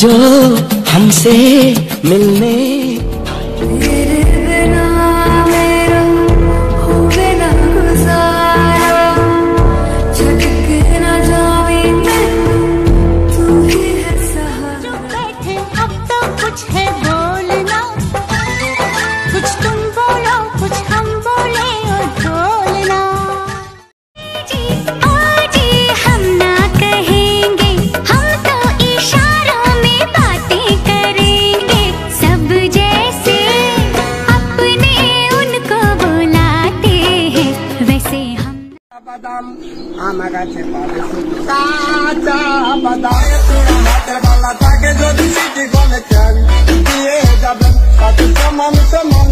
जो हमसे मिलने तेरे बिना मेरा होवे ना गुजारा, छट के ना जावे तू ही है सहारा। बैठे अब तो कुछ है बोलना, कुछ तुम बोलो कुछ हम बोले और ढोलना। जी हम ना कहेंगे, हम तो इशारों में बातें करेंगे। सब जैसे अपने उनको बुलाते हैं, वैसे हम বাদাম আমার কাছে পাবে শুধু কাঁচা বাদাম। তোমার হাতের বালা থাকে যদি সিটি গলে চাবি দিয়ে যাবেন, তাতে সমান সমান